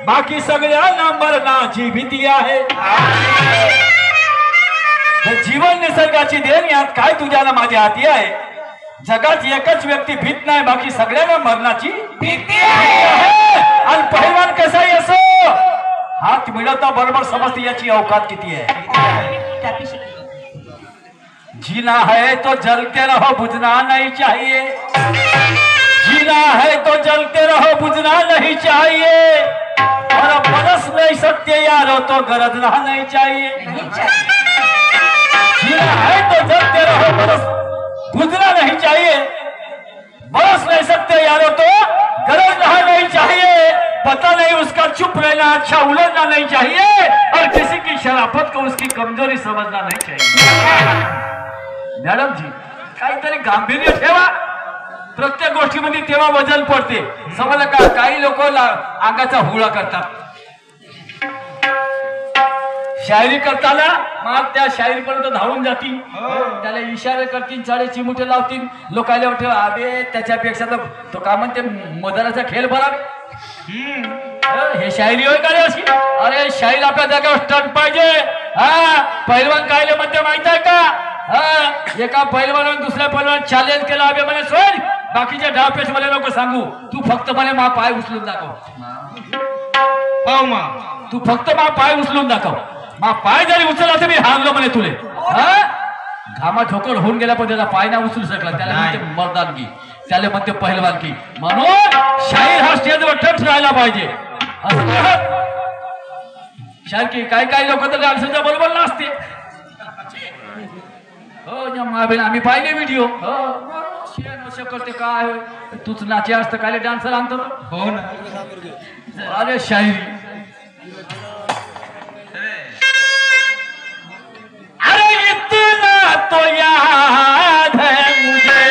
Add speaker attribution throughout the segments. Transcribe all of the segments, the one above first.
Speaker 1: बाकी सगळ्यांना मरणाची भीती आहे। जीवन निसर्गाची देण यात काय तुझ्याला माझ्या हाती आहे। जगात एकच व्यक्ती भीत नाही, बाकी सगळ्यांना मरणाची भीती आहे। आणि पहिलवान कसाही असो, हात मिळवता बरोबर समजते याची औकात किती आहे। जीना है तो जलते रहो, बुझना नहीं चाहिए। जीना है तो जलते रहो, बुझना नहीं चाहिए। और बरस नहीं सकते यारो तो गरजना नहीं चाहिए। जीना है तो जलते रहो, बरस बुझना नहीं चाहिए। बरस नहीं सकते यारो तो गरजना नहीं चाहिए। पता नहीं उसका चुप रहना अच्छा, उलझना नहीं चाहिए। और किसी की शराफत को उसकी कमजोरी समझना नहीं चाहिए। मॅडम जी, काहीतरी गांभीर्य ठेवा प्रत्येक गोष्टीमध्ये, तेव्हा वजन पडते। समजलं का? काही लोक अंगाचा हुळा करतात। शायरी करताना मग त्या शायरीपर्यंत धावून जातील, त्याला इशारे करतील, चाळे चिमुटे लावतील, लोकांना वाटतं अबे त्याच्यापेक्षा तो का म्हणते मदाराचा खेळ बरा। हे शायरी होय का रे अशी? अरे शाहीर आपल्या जागेवर स्टंट पाहिजे। हा, पहिलवान कायले म्हणते माहित आहे का? एका पहिलवानाने दुसऱ्या पहिलवान चॅलेंज केला, अबे म्हणे सोड, बाकीच्या डावपेच मला नको सांगू, तू फक्त म्हणे मा पाय उचलून दाखव। तू फक्त मा पाय उचलून दाखव। मा पाय जरी उचलला तर मी हारलो म्हणे तुले। घामा ठोकर होऊन गेला पण त्याचा पाय ना उचलू शकला, त्याला म्हणते मर्दानगी, त्याला म्हणते पहिलवानगी। म्हणून शाहीर हा स्टेजवर ठठ राहायला पाहिजे। शाहीर की काही लोक तर डान्सरच्या बरोबर नाचते। हो महाबीन आम्ही पाहिले व्हिडिओ। करते काय तूच नाचे असतं काय डान्सर आणतो। हो ना। अरे शायरी, अरे इतना तो याद है मुझे,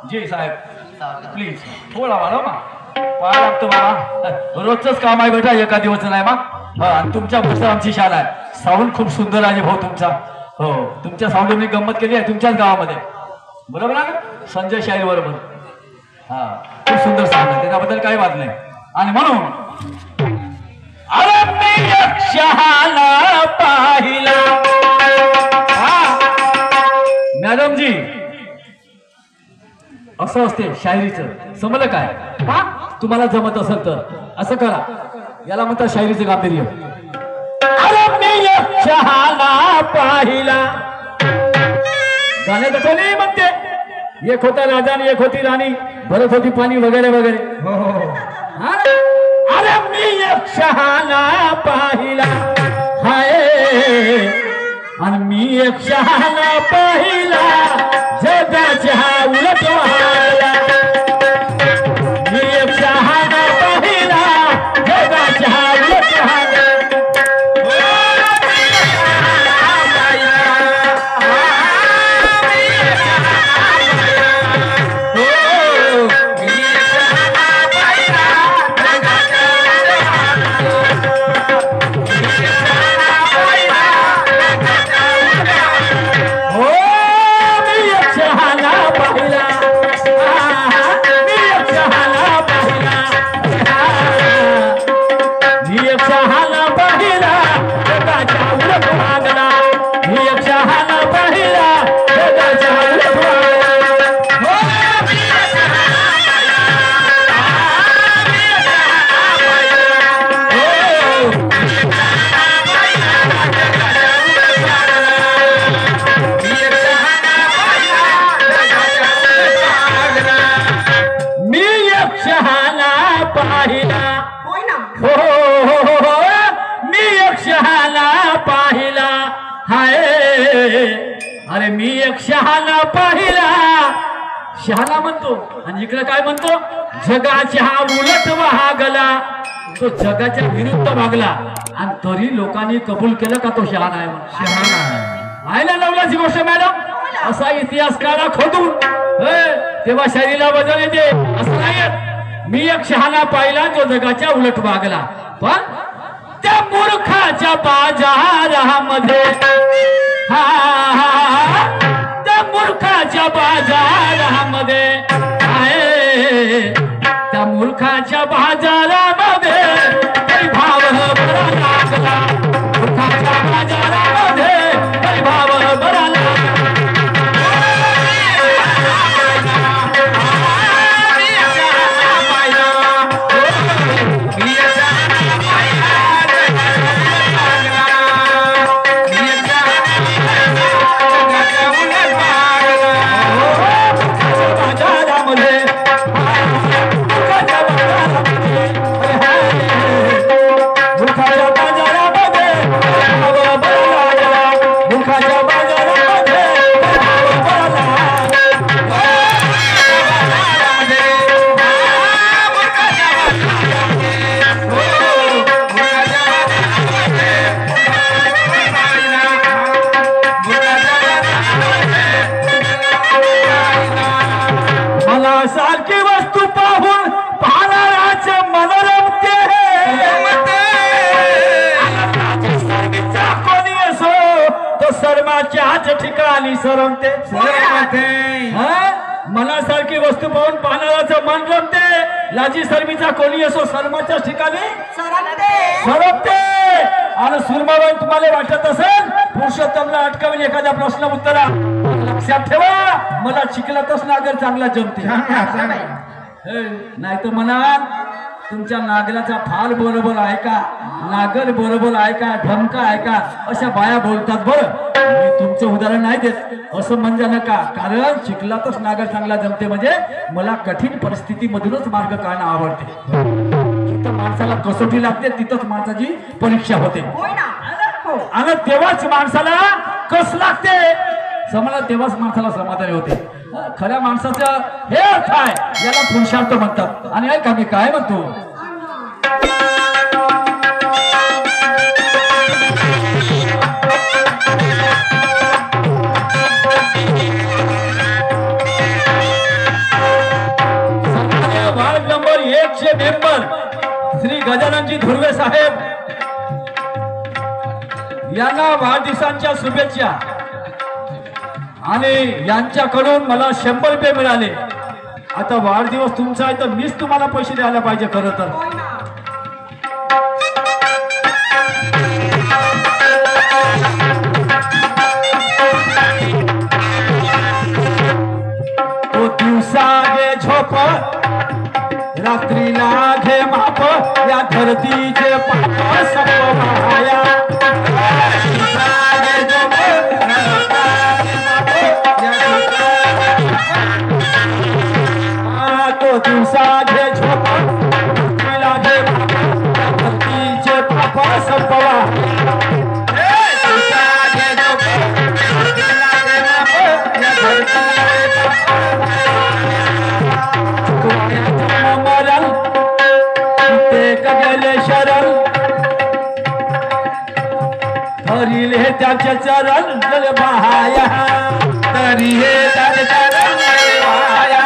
Speaker 1: जी साहेब प्लीज थोडा वाढव ना, पाय लागतो बाबा, रोजच काम आहे बेटा, एका दिवस नाही मग। आणि तुमच्या पुढचं आमची शाळा आहे, साऊंड खूप सुंदर आहे भाऊ तुमचा। हो, तुमच्या साऊंडने गंमत केली आहे तुमच्याच गावामध्ये, बरोबर आहे ना संजय शाहीर बरोबर? हा, खूप सुंदर साऊंड आहे, त्याच्याबद्दल काही वाद नाही। आणि म्हणून अरे मी एक शहाणा पाहिला। मॅडम जी, असं असते शायरीचं, समजलं काय? हा, तुम्हाला जमत असेल तर असं करा, याला म्हणतात शायरीचं गांभीर्य। अरे मी एक शहाणा पाहिला, गाण्यात आठवणी म्हणते, एक होता राजा आणि एक होती राणी, भरत होती पाणी वगैरे वगैरे। अरे मी एक शहाणा पाहिला, हाय, आणि मी एक शहाणा पाहिला, जगाच्या उलट व्हायला। मी एक शहाणा पाहिला, जगाच्या उलट व्हायला। हाय अरे मी एक शहाणा पाहिला शहाणा म्हणतो आणि इकडे काय म्हणतो जगाच्या उलट वागला तो जगाच्या विरुद्ध वागला आणि तरी लोकांनी कबूल केलं का तो शहाणा आहे शहाणा आहे ना नवलाची गोष्ट मॅडम असा इतिहास काढा खोदून तेव्हा शरीराला बदल येते असं नाही मी एक शहाणा पाहिला जो जगाच्या उलट वागला पण त्या मूर्खाच्या बाजारामध्ये त्या मूर्खाच्या बाजारामध्ये आहे त्या मूर्खाच्या बाजारामध्ये भाव बरा लागला मूर्खाच्या बाजारामध्ये भाव बरा लागला सारखी वस्तू पाहून पाहणाऱ्याचे मन रमते कोणी असो तो शर्माच्याच ठिकाणी सरमते मनासारखी वस्तू पाहून पाहणाऱ्याचं मन रमते लाजी शर्मीचा कोणी असो शर्माच्याच ठिकाणी सरमते आणि सुरमाबाई तुम्हाला वाटत असेल पुरुषोत्तमला अटकावेल एखाद्या प्रश्न उत्तरा लक्षात ठेवा मला चिखलातच नागर चांगला जमते नाही तर म्हणा तुमच्या नागराचा फाल बरोबर आहे का नागर बरोबर आहे का ढमका आहे का अशा बाया बोलतात बरं मी तुमचं उदाहरण नाही देत असं म्हणजे नका कारण चिखलातच नागर चांगला जमते म्हणजे मला कठीण परिस्थितीमधूनच मार्ग काढणं आवडते जिथं माणसाला कसोटी लागते तिथंच माणसाची परीक्षा होते आणि तेव्हाच माणसाला कस लागते समजा तेव्हाच माणसाला समाधानी होते खऱ्या माणसाचं हे अर्थ आहे याला पुरुषार्थ म्हणतात आणि ऐका मी काय म्हणतो वार्ड नंबर 1 चे मेंबर श्री गजाननजी धुर्वे साहेब यांना वाढदिवसांच्या शुभेच्छा आणि यांच्याकडून मला 100 रुपये मिळाले आता वाढदिवस तुमचा आहे तर मीच तुम्हाला पैसे द्यायला पाहिजे खरं तर तो दिवसा गे झोप रात्रीला घे माप या धरतीचे पाप सब वाया तो दिवसा घे झोप घे धरतीचे पाप संपवा मरल ते गेले शरण तरी हे त्याचे चरण जल बहाया तरी हे त्याचे चरण जल बहाया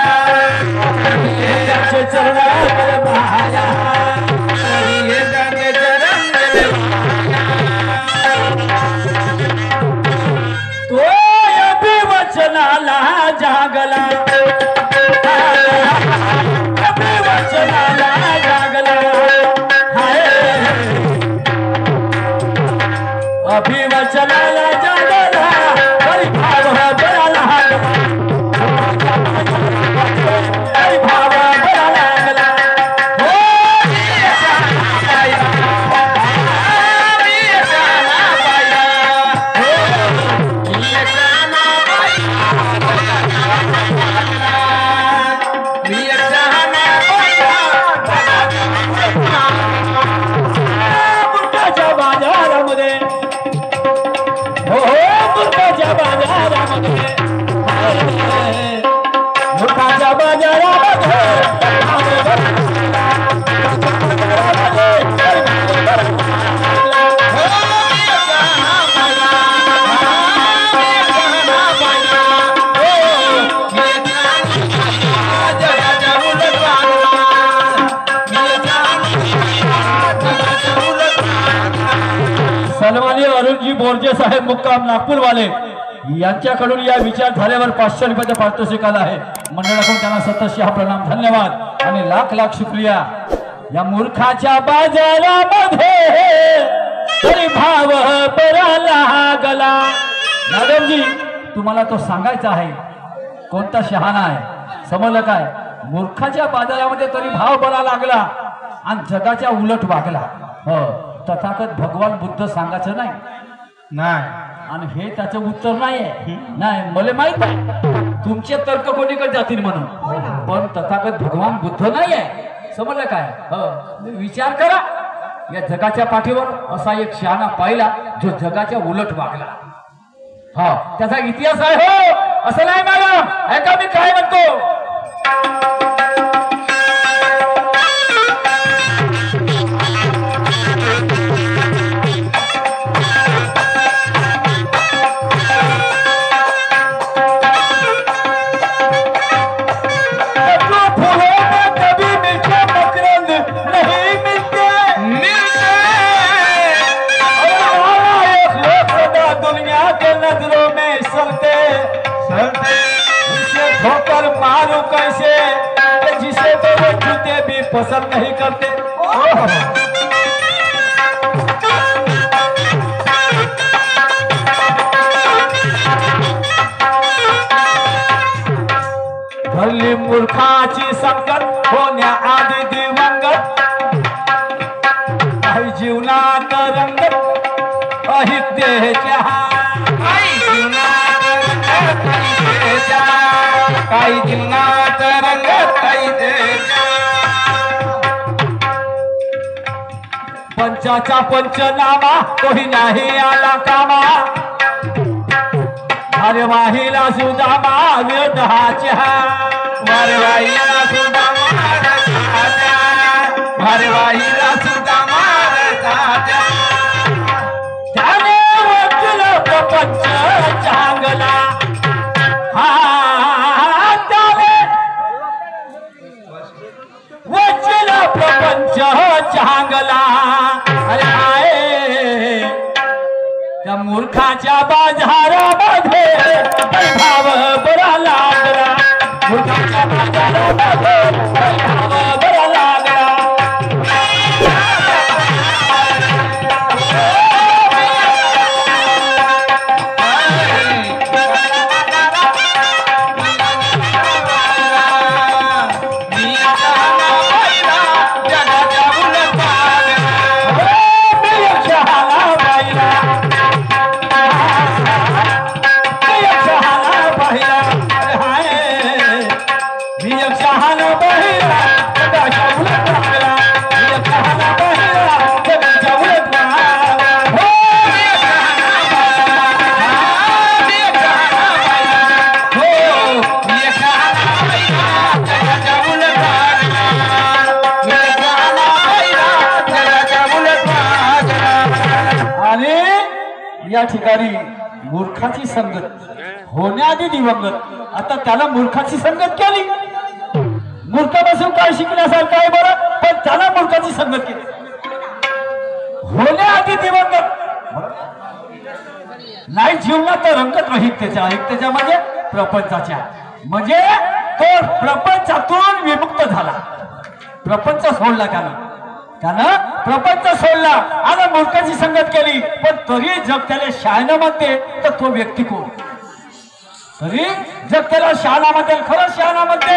Speaker 1: त्याचे चरण जल बहाया तरी हे त्याचे चरण जल बहाया तो अभिवचनाला जागला अभिवचनाला जागला हाय अभिवचनाला जागला हरी भाव बरा लागला हरी भाव बरा लागला
Speaker 2: मोर्जे साहेब मुक्काम नागपूरवाले यांच्याकडून या विचारधारेवर 500 रुपयाचं पारितोषिक आलं आहे. मंडळाकडून त्यांना सततशे हा प्रणाम, धन्यवाद आणि लाख लाख शुक्रिया. या मूर्खाच्या बाजारामध्ये तरी भाव बरा लागला. मॅडमजी तुम्हाला तो सांगायचा आहे कोणता शहाणा आहे समजलं काय? मूर्खाच्या बाजारामध्ये तरी भाव बरा लागला आणि जगाच्या उलट वागला. हो, तथागत भगवान बुद्ध सांगायचं नाही आणि हे त्याचं उत्तर नाहीये. नाही, मला माहित आहे तुमचे तर्क कोणीकडे जातील म्हणून, पण तथागत भगवान बुद्ध नाहीये. समजलं काय? हो, विचार करा. या जगाच्या पाठीवर असा एक शहाणा पाहिला जो जगाच्या उलट वागला. हा, त्याचा इतिहास आहे. हो, असं नाही मॅडम, ऐका मी काय म्हणतो. ठोकर मारू कैसे जिसे तो वो जूते भी पसंद नहीं करते. भरली मूर्खाची संगत होण्याआधी दिवंगत काही जीवनात रंगत अहित्याच्या काही जीवनात रंगत काही पंचाचा पंचनामा तोही नाही आला कामा. भारवाहीला सुदामा विरधाच्या भारवाहीला सुदामा भारवाहीला सुदामा त्याने वचलं प्रपंच चांगला. वचला प्रपंच चांगला. अरे हाय त्या मूर्खाच्या बाजारामध्ये भाव बरा लागला. मूर्खाच्या बाजारामध्ये भाव बरा लागला. या ठिकाणी मूर्खाची संगत होण्याआधी दिवंगत. आता त्याला मूर्खाची संगत केली. मूर्खापासून काय शिकण्यासारखं आहे बरं, पण त्याला मूर्खाची संगत केली. होण्याआधी दिवंगत नाही, जीवनात रंगत त्याच्या म्हणजे प्रपंचाच्या, म्हणजे तो प्रपंचातून विमुक्त झाला. प्रपंच सोडला त्यानं प्रपंच सोडला आणि मूर्खाची संगत केली. पण तरी जग त्याला शहाणा म्हणते, तर तो व्यक्ती कोण? तरी जग त्याला शहाणा म्हणते, खरंच शहाणा म्हणते.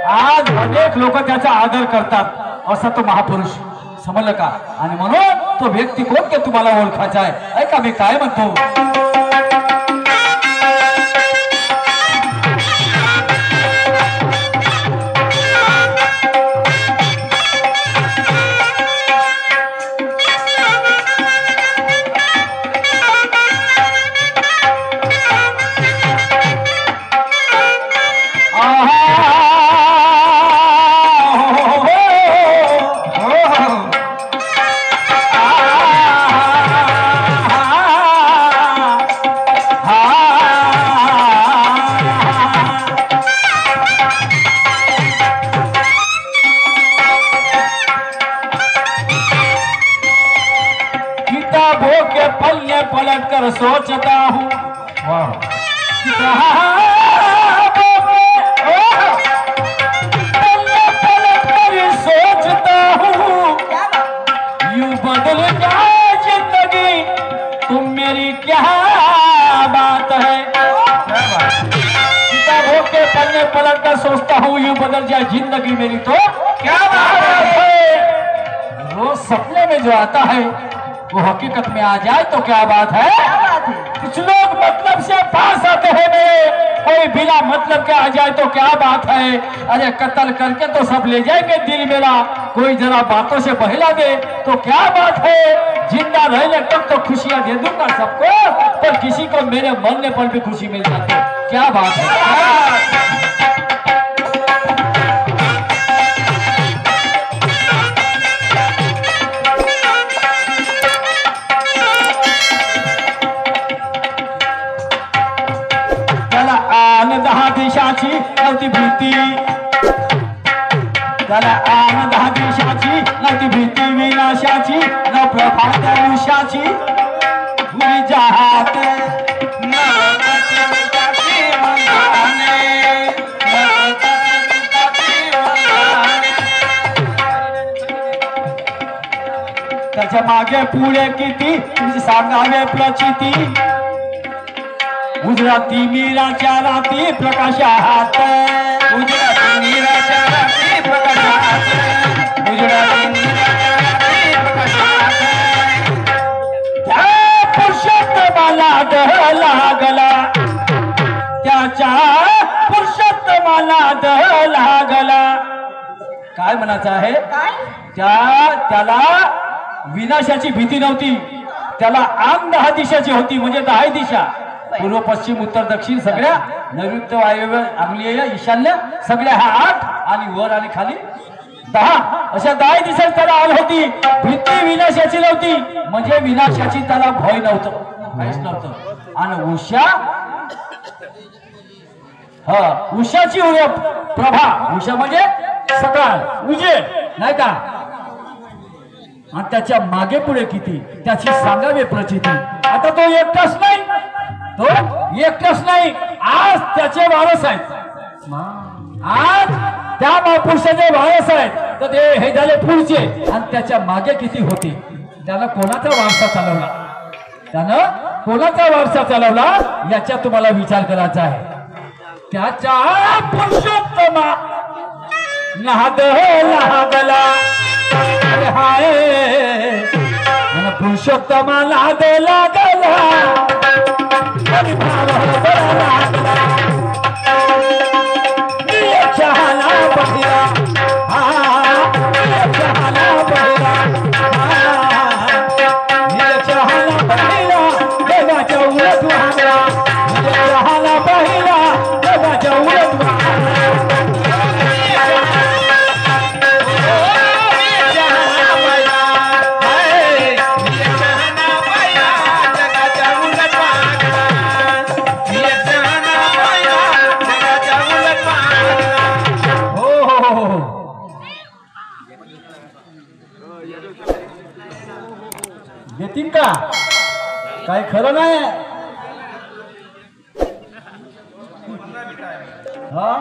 Speaker 2: आज अनेक लोक त्याचा आदर करतात असा तो महापुरुष. समजलं का? आणि म्हणून तो व्यक्ती कोण ते तुम्हाला ओळखायचा आहे. ऐका मी काय म्हणतो. किताबों के पन्ने पलट कर सोचता हूँ, वाह, किताबों के पन्ने पलट कर सोचता हूँ, यूं बदल जाए जिंदगी तुम मेरी क्या बात है। किताबों के पन्ने पलट कर सोचता हूँ, यूं बदल जाए जिंदगी मेरी तो क्या बात है। रोज सपने में जो आता है वो हकीकत में आ जाए तो क्या बात है। कुछ लोग मतलब से पास आते हैं मेरे, कोई बिना मतलब के आ जाए तो क्या बात है। अरे कत्ल करके तो सब ले जाएंगे दिल मेरा, कोई जरा बातों से बहला दे तो क्या बात है। जिंदा रहने तक तो खुशियां दे दूंगा सबको, पर किसी को मेरे मरने पर भी खुशी मिल जाती, क्या बात है। दहा देशाची नव्हती भीती, त्याला आनंद हा देशाची नव्हती भीती, विनाशाची न प्रभात आयुष्याची भुली जात त्याच्या मागे पुढे किती सांगावे प्रचिती, गुजराती मीराच्या राती प्रकाशात, गुजराती मीराच्या राती प्रकाशात, गुजराती मीराच्या राती प्रकाशात, त्या पुरुषोत्तमाला दह लागला, त्याच्या पुरुषोत्तमाला दह लागला. काय म्हणायचं आहे, त्याला विनाशाची भीती नव्हती, त्याला आम 10 दिशाची होती, म्हणजे 10 दिशा, पूर्व पश्चिम उत्तर दक्षिण सगळ्या, नैऋत्य वायव्य आग्नेय ईशान्य सगळ्या ह्या 8 आणि वर आणि खाली 10 अशा 10 दिशा त्याला आल होती. भीती विनाशाची नव्हती, म्हणजे विनाशाची त्याला भय नव्हतं, काहीच नव्हतं. आणि उषाची प्रभा, उषा म्हणजे सकाळ उजेड नाही का, आणि त्याच्या मागे पुढे किती त्याची सांगावे प्रचिती. आता तो एकटाच नाही, तो एकटाच नाही, आज त्याचे वारस आहेत, आज त्या महापुरुषाचे वारस आहेत, तर ते हे झाले पुढचे, आणि त्याच्या मागे किती होते. त्यानं कोणाचा वारसा चालवला, त्यानं कोणाचा वारसा चालवला याचा तुम्हाला विचार करायचा आहे. त्याच्या पुरुषोत्तमा नाद लागला, हाय पुरुषोत्तमा नाद लागला, चहाला बहिरा, चहाला बहिरा, चहाला बहिरा, देवाच्या उलट वागला, चहाला बहिरा, देवाच्या उलट वागला. येतील का, काय खरं नाही. हा